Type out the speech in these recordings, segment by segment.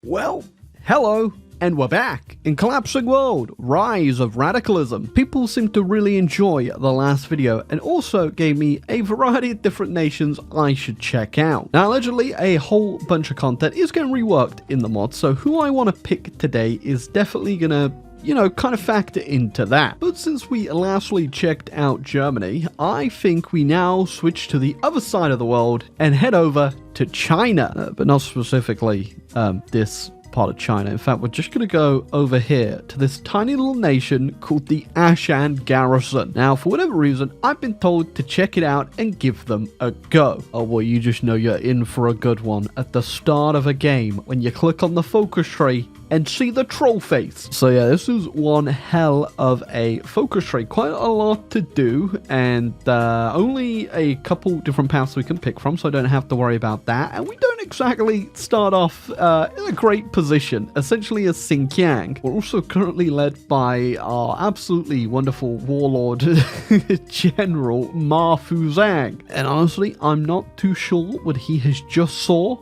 Well, hello, and we're back. In Collapsing World, Rise of Radicalism. People seem to really enjoy the last video and also gave me a variety of different nations I should check out. Now, allegedly, a whole bunch of content is getting reworked in the mod, so who I want to pick today is definitely gonna kind of factor into that. But since we lastly checked out Germany, I think we now switch to the other side of the world and head over to China, but not specifically this part of China. In fact, we're just going to go over here to this tiny little nation called the Ashan Garrison. Now, for whatever reason, I've been told to check it out and give them a go. Oh, well, you just know you're in for a good one at the start of a game when you click on the focus tree and see the troll face. So yeah, this is one hell of a focus tree. Quite a lot to do, and only a couple different paths we can pick from, so I don't have to worry about that. And we don't exactly start off in a great position, essentially as Xinjiang. We're also currently led by our absolutely wonderful warlord General Ma Fuzang. And honestly, I'm not too sure what he has just saw,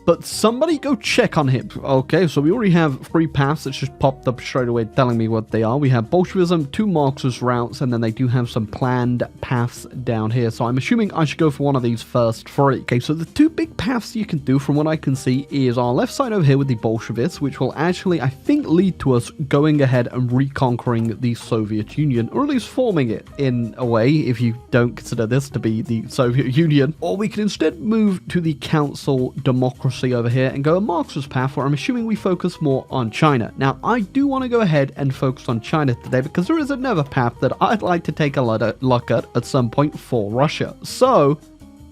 but somebody go check on him. Okay, so we already have 3 paths that just popped up straight away telling me what they are. We have Bolshevism, 2 Marxist routes, and then they do have some planned paths down here. So I'm assuming I should go for one of these first 3. Okay, so the 2 big paths you can do from what I can see is our left side over here with the Bolsheviks, which will actually, I think, lead to us going ahead and reconquering the Soviet Union, or at least forming it in a way, if you don't consider this to be the Soviet Union. Or we can instead move to the Council Democracy over here and go a Marxist path where I'm assuming we focus more on China. Now, I do want to go ahead and focus on China today because there is another path that I'd like to take a look at some point for Russia. So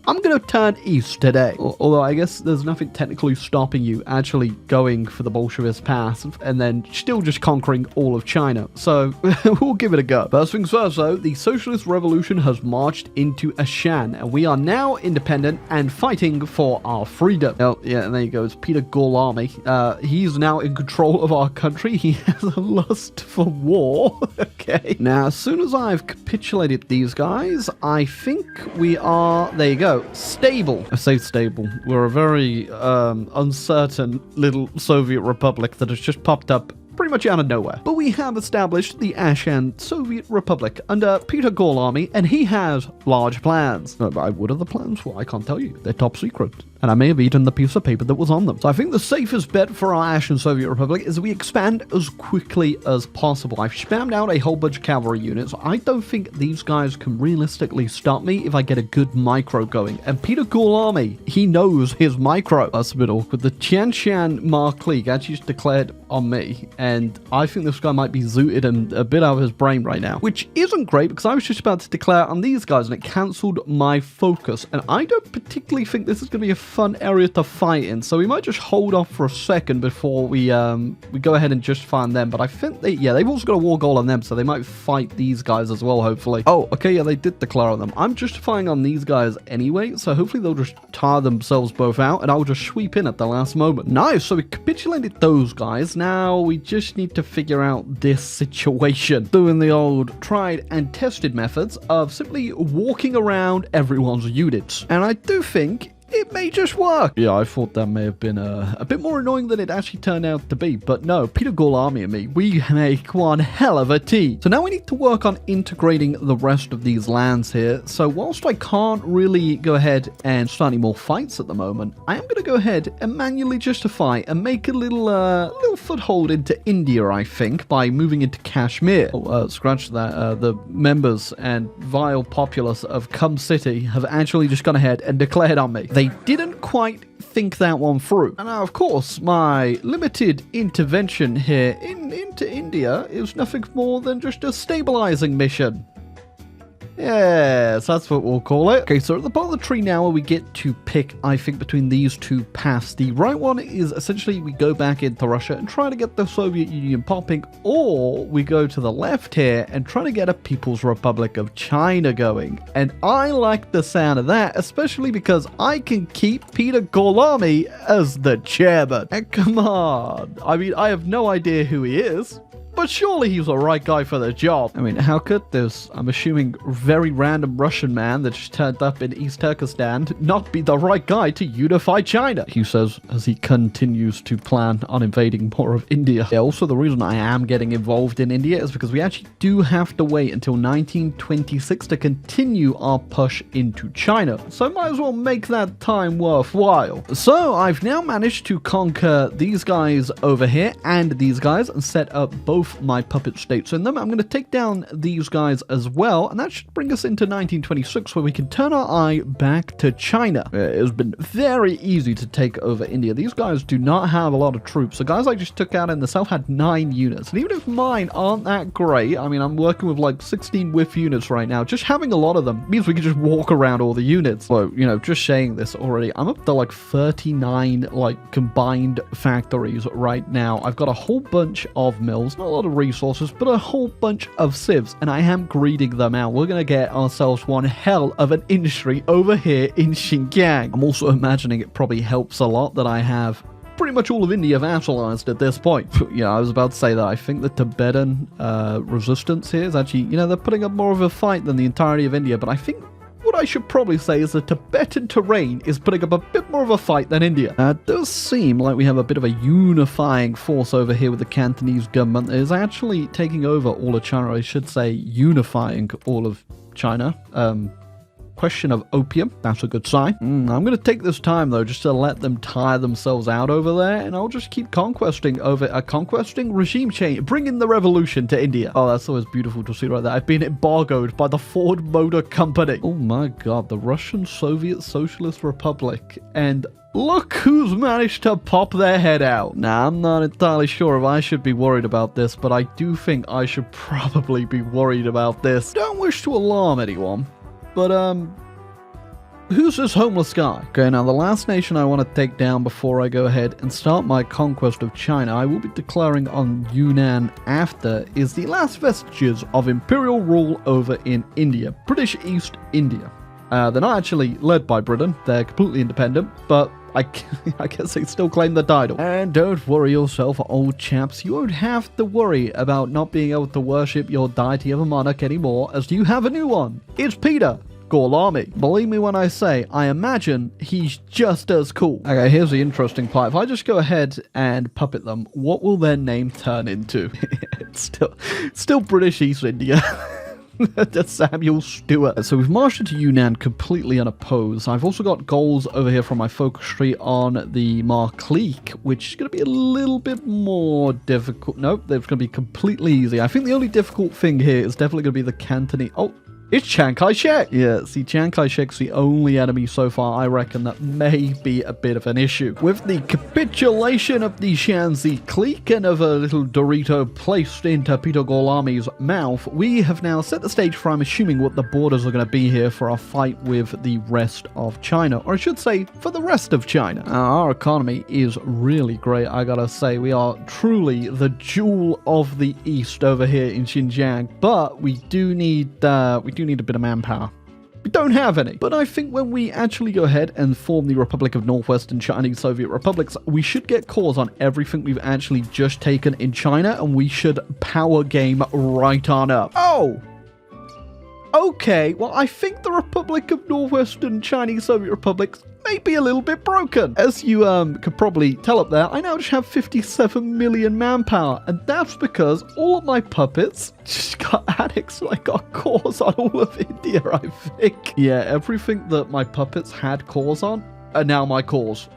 I'm going to turn east today, although I guess there's nothing technically stopping you actually going for the Bolshevist path and then still just conquering all of China. So we'll give it a go. First things first though, the Socialist Revolution has marched into Ashan and we are now independent and fighting for our freedom. Oh yeah, and there you go, it's Peter Gorlami. He's now in control of our country. He has a lust for war. Okay. Now, as soon as I've capitulated these guys, I think we are, there you go, stable. I say stable. We're a very uncertain little Soviet republic that has just popped up pretty much out of nowhere. But we have established the Ashan Soviet Republic under Peter Gorlami, and he has large plans. What are the plans? Well, I can't tell you. They're top secret. And I may have eaten the piece of paper that was on them. So I think the safest bet for our Ashan Soviet Republic is we expand as quickly as possible. I've spammed out a whole bunch of cavalry units. I don't think these guys can realistically stop me if I get a good micro going. And Peter Gorlami, he knows his micro. That's a bit awkward. The Tianshan Markleek actually just declared on me. And I think this guy might be zooted and a bit out of his brain right now. Which isn't great because I was just about to declare on these guys and it cancelled my focus. And I don't particularly think this is going to be a fun area to fight in, so we might just hold off for a second before we go ahead and justify on them. But I think they've also got a war goal on them, so they might fight these guys as well, hopefully. Oh, okay, yeah, they did declare on them. I'm justifying on these guys anyway, so hopefully they'll just tire themselves both out, and I'll just sweep in at the last moment. Nice, so we capitulated those guys. Now we just need to figure out this situation, doing the old tried and tested methods of simply walking around everyone's units. And I do think it may just work. Yeah, I thought that may have been a bit more annoying than it actually turned out to be. But no, Peter Gorlami and me, we make one hell of a team. So now we need to work on integrating the rest of these lands here. So whilst I can't really go ahead and start any more fights at the moment, I am going to go ahead and manually justify and make a little foothold into India, I think, by moving into Kashmir. Oh, scratch that. The members and vile populace of Cum City have actually just gone ahead and declared on me. They didn't quite think that one through. And now, of course, my limited intervention here into India is nothing more than just a stabilizing mission. Yes, that's what we'll call it. Okay, so at the part of the tree now where we get to pick, I think, between these 2 paths. The right one is essentially we go back into Russia and try to get the Soviet Union popping, or we go to the left here and try to get a People's Republic of China going. And I like the sound of that, especially because I can keep Peter Gorlami as the chairman. And come on. I mean, I have no idea who he is. but surely he's the right guy for the job. I mean, how could this, I'm assuming, very random Russian man that just turned up in East Turkestan not be the right guy to unify China? He says as he continues to plan on invading more of India. Yeah, also the reason I am getting involved in India is because we actually do have to wait until 1926 to continue our push into China. So might as well make that time worthwhile. So I've now managed to conquer these guys over here and these guys and set up both my puppet states in them. I'm going to take down these guys as well, and that should bring us into 1926 where we can turn our eye back to China. It has been very easy to take over India. These guys do not have a lot of troops. The guys I just took out in the south had 9 units, and even if mine aren't that great, I mean, I'm working with like 16 whiff units right now. Just having a lot of them means we can just walk around all the units. So, you know, just saying this already, I'm up to like 39 like combined factories right now. I've got a whole bunch of mills, not a lot of resources, but a whole bunch of civs, and I am greeding them out. We're going to get ourselves one hell of an industry over here in Xinjiang. I'm also imagining it probably helps a lot that I have pretty much all of India vassalized at this point. Yeah, I was about to say that I think the Tibetan resistance here is actually, you know, they're putting up more of a fight than the entirety of India, but I think what I should probably say is the Tibetan terrain is putting up a bit more of a fight than India. It does seem like we have a bit of a unifying force over here with the Cantonese government that is actually taking over all of China. I should say unifying all of China. Question of opium, that's a good sign. I'm going to take this time though just to let them tire themselves out over there, and I'll just keep conquesting regime change, bringing the revolution to India. Oh, that's always beautiful to see right there. I've been embargoed by the Ford Motor Company. Oh my god, the Russian Soviet Socialist Republic, and look who's managed to pop their head out. Now, I'm not entirely sure if I should be worried about this, but I do think I should probably be worried about this. Don't wish to alarm anyone, but who's this homeless guy? Okay, now the last nation I want to take down before I go ahead and start my conquest of China, I will be declaring on Yunnan after, is the last vestiges of imperial rule over in India, British East India. They're not actually led by Britain, they're completely independent, but I guess they still claim the title. And don't worry yourself, old chaps, you won't have to worry about not being able to worship your deity of a monarch anymore, as you have a new one. It's Peter Gorlami. Believe me when I say, I imagine he's just as cool. Okay, here's the interesting part. If I just go ahead and puppet them, what will their name turn into? It's still British East India. Samuel Stewart. So we've marched into Yunnan completely unopposed. I've also got goals over here from my focus tree on the Markleek, which is going to be a little bit more difficult. Nope, they're going to be completely easy. I think the only difficult thing here is definitely going to be the Cantonese. Oh, it's Chiang Kai-shek. Yeah, see, Chiang Kai-shek's the only enemy so far, I reckon, that may be a bit of an issue. With the capitulation of the Shanxi clique and of a little Dorito placed into Peter Gorlami's mouth, we have now set the stage for, I'm assuming, what the borders are going to be here for our fight with the rest of China. Or I should say, for the rest of China. Our economy is really great, I gotta say. We are truly the jewel of the East over here in Xinjiang. But we do need a bit of manpower. We don't have any. But I think when we actually go ahead and form the Republic of Northwestern Chinese Soviet Republics, we should get cores on everything we've actually just taken in China, and we should power game right on up. Oh! Okay, well, I think the Republic of Northwestern Chinese Soviet Republics may be a little bit broken. As you could probably tell up there, I now just have 57 million manpower, and that's because all of my puppets just got annexed, like got cores on all of India, I think. Yeah, everything that my puppets had cores on are now my cores.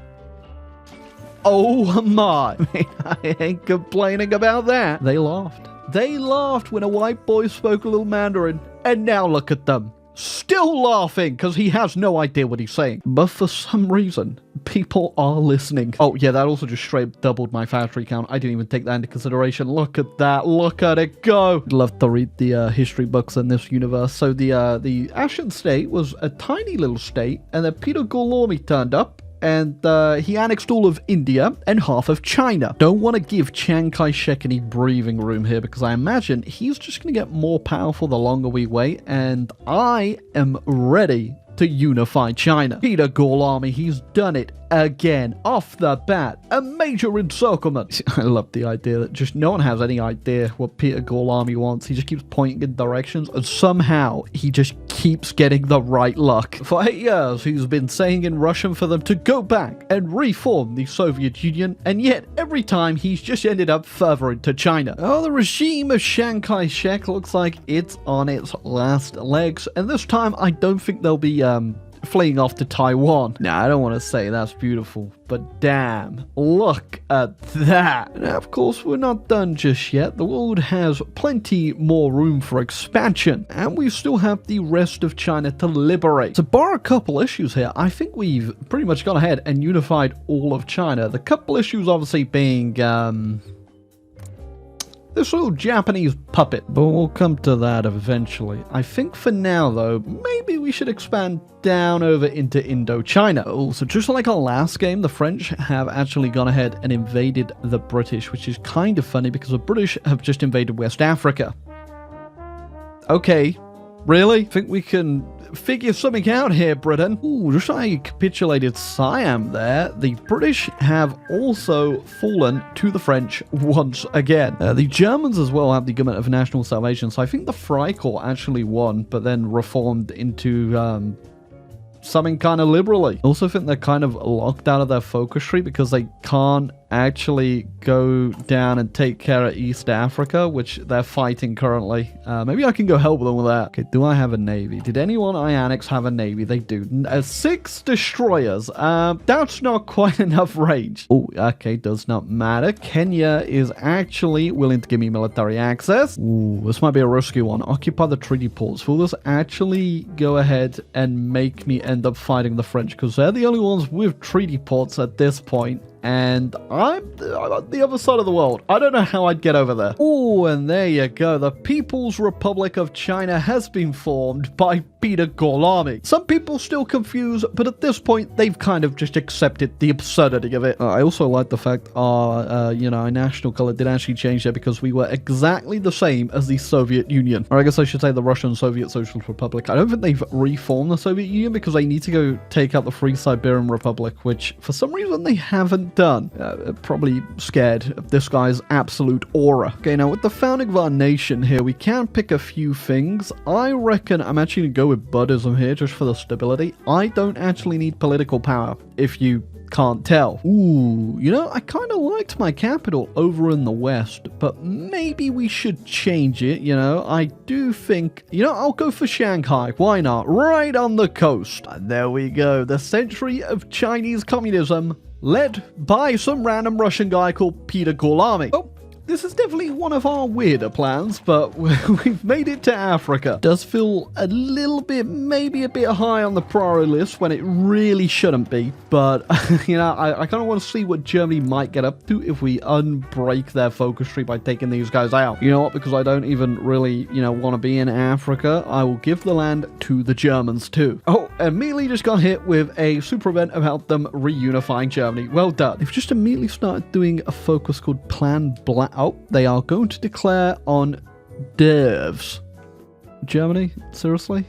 Oh my, I mean, I ain't complaining about that. They laughed. They laughed when a white boy spoke a little Mandarin, and now look at them. Still laughing because he has no idea what he's saying. But for some reason, people are listening. Oh, yeah, that also just straight doubled my factory count. I didn't even take that into consideration. Look at that. Look at it go. I'd love to read the history books in this universe. So the Ashen State was a tiny little state, and then Peter Gorlami turned up, and he annexed all of India and half of China. Don't want to give Chiang Kai-shek any breathing room here, because I imagine he's just going to get more powerful the longer we wait, and I am ready to unify China. Peter Gorlami, he's done it again, off the bat, a major encirclement. I love the idea that just no one has any idea what Peter Gorlami wants. He just keeps pointing in directions, and somehow he just keeps getting the right luck. For 8 years, he's been saying in Russian for them to go back and reform the Soviet Union, and yet every time he's just ended up further into China. Oh, the regime of Chiang Kai-shek looks like it's on its last legs, and this time I don't think they'll be fleeing off to Taiwan. Now, I don't want to say that's beautiful, but damn, look at that. Now, of course, we're not done just yet. The world has plenty more room for expansion, and we still have the rest of China to liberate. To borrow a couple issues here, I think we've pretty much gone ahead and unified all of China. The couple issues obviously being, this little Japanese puppet, but we'll come to that eventually. I think for now, though, maybe we should expand down over into Indochina. Oh, so just like our last game, the French have actually gone ahead and invaded the British, which is kind of funny because the British have just invaded West Africa. Okay, really? Think we can figure something out here, Britain? Ooh, just like capitulated Siam there, the British have also fallen to the French once again. The Germans as well have the government of national salvation, so I think the Freikorps actually won, but then reformed into something kind of liberally. I also think they're kind of locked out of their focus tree because they can't actually go down and take care of East Africa, which they're fighting currently. Maybe I can go help them with that. Okay, do I have a navy? Did anyone I annex have a navy? They do. 6 destroyers. That's not quite enough range. Oh, okay, does not matter. Kenya is actually willing to give me military access. Ooh, this might be a risky one. Occupy the treaty ports. Will this actually go ahead and make me end up fighting the French? Because they're the only ones with treaty ports at this point. And I'm on the other side of the world. I don't know how I'd get over there. Oh, and there you go. The People's Republic of China has been formed by Peter Gorlami. Some people still confused, but at this point, they've kind of just accepted the absurdity of it. I also like the fact our, national color did actually change there because we were exactly the same as the Soviet Union. Or I guess I should say the Russian Soviet Socialist Republic. I don't think they've reformed the Soviet Union because they need to go take out the Free Siberian Republic, which for some reason they haven't done. Probably scared of this guy's absolute aura. Okay, now with the founding of our nation here, we can pick a few things. I reckon I'm actually going to go with Buddhism here just for the stability. I don't actually need political power, if you can't tell. Ooh, I kind of liked my capital over in the west, but maybe we should change it, I do think, I'll go for Shanghai. Why not? Right on the coast. And there we go. The century of Chinese communism, led by some random Russian guy called Peter Gorlami. Oh, this is definitely one of our weirder plans, but we've made it to Africa. Does feel a little bit, maybe a bit high on the priority list when it really shouldn't be, but, I kind of want to see what Germany might get up to if we unbreak their focus tree by taking these guys out. You know what? Because I don't even really, want to be in Africa, I will give the land to the Germans too. Oh, immediately just got hit with a super event about them reunifying Germany. Well done. They've just immediately started doing a focus called Plan Black. Oh, they are going to declare on dervs. Germany? Seriously?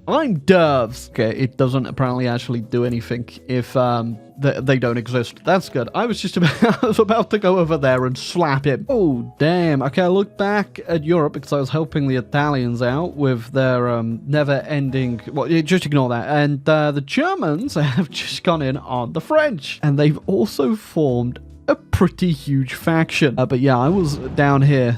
I'm dervs. Okay, it doesn't apparently actually do anything if they don't exist. That's good. I was about to go over there and slap him. Oh, damn. Okay, I looked back at Europe because I was helping the Italians out with their never-ending... Well, just ignore that. And the Germans have just gone in on the French. And they've also formed a pretty huge faction. But yeah, I was down here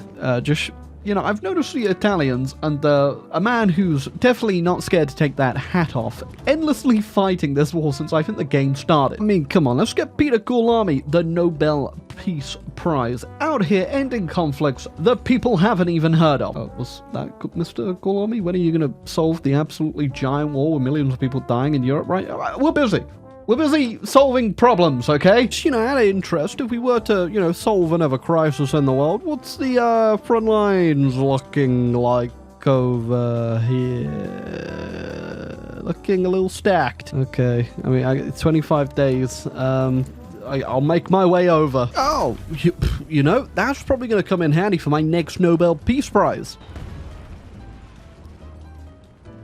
I've noticed the Italians and a man who's definitely not scared to take that hat off, endlessly fighting this war since I think the game started. I mean, come on, let's get Peter Gorlami the Nobel Peace Prize out here ending conflicts that people haven't even heard of. Was that Mr. Gorlami? When are you going to solve the absolutely giant war with millions of people dying in Europe, right? We're busy. We're busy solving problems, okay? Just, out of interest, if we were to, solve another crisis in the world, what's the front lines looking like over here? Looking a little stacked. Okay, I mean, 25 days. I'll make my way over. Oh, that's probably going to come in handy for my next Nobel Peace Prize.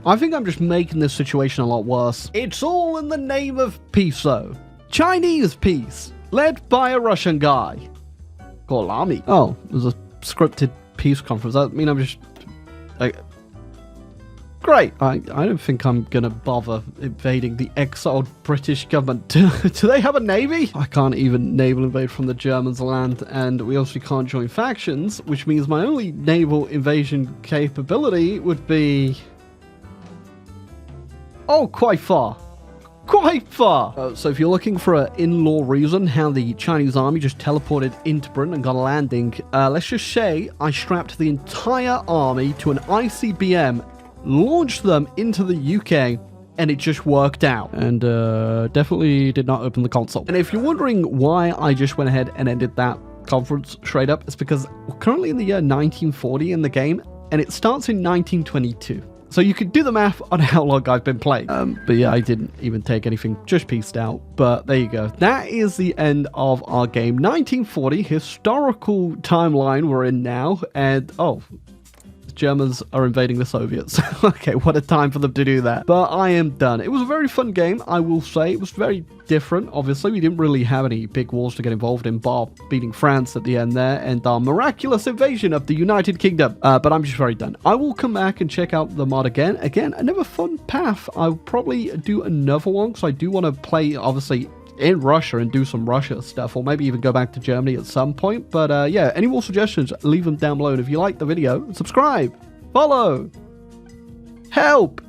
I think I'm just making this situation a lot worse. It's all in the name of peace, though. Chinese peace, led by a Russian guy called Lamy. Oh, it was a scripted peace conference. I mean, I'm just like, great. I don't think I'm gonna bother invading the exiled British government. Do they have a navy? I can't even naval invade from the Germans' land, and we also can't join factions, which means my only naval invasion capability would be, oh, quite far. Quite far. So if you're looking for an in-law reason how the Chinese army just teleported into Britain and got a landing, let's just say I strapped the entire army to an ICBM, launched them into the UK, and it just worked out. And definitely did not open the console. And if you're wondering why I just went ahead and ended that conference straight up, it's because we're currently in the year 1940 in the game, and it starts in 1922. So you could do the math on how long I've been playing. But yeah, I didn't even take anything, just pieced out. But there you go. That is the end of our game. 1940, historical timeline we're in now. And, oh, the Germans are invading the Soviets. Okay, what a time for them to do that. But I am done. It was a very fun game, I will say. It was very different, obviously. We didn't really have any big wars to get involved in, bar beating France at the end there, and our miraculous invasion of the United Kingdom. But I'm just very done. I will come back and check out the mod again. Again, another fun path. I'll probably do another one, because I do want to play, obviously, in Russia and do some Russia stuff, or maybe even go back to Germany at some point. But yeah, any more suggestions, leave them down below. And if you like the video, subscribe, follow, help.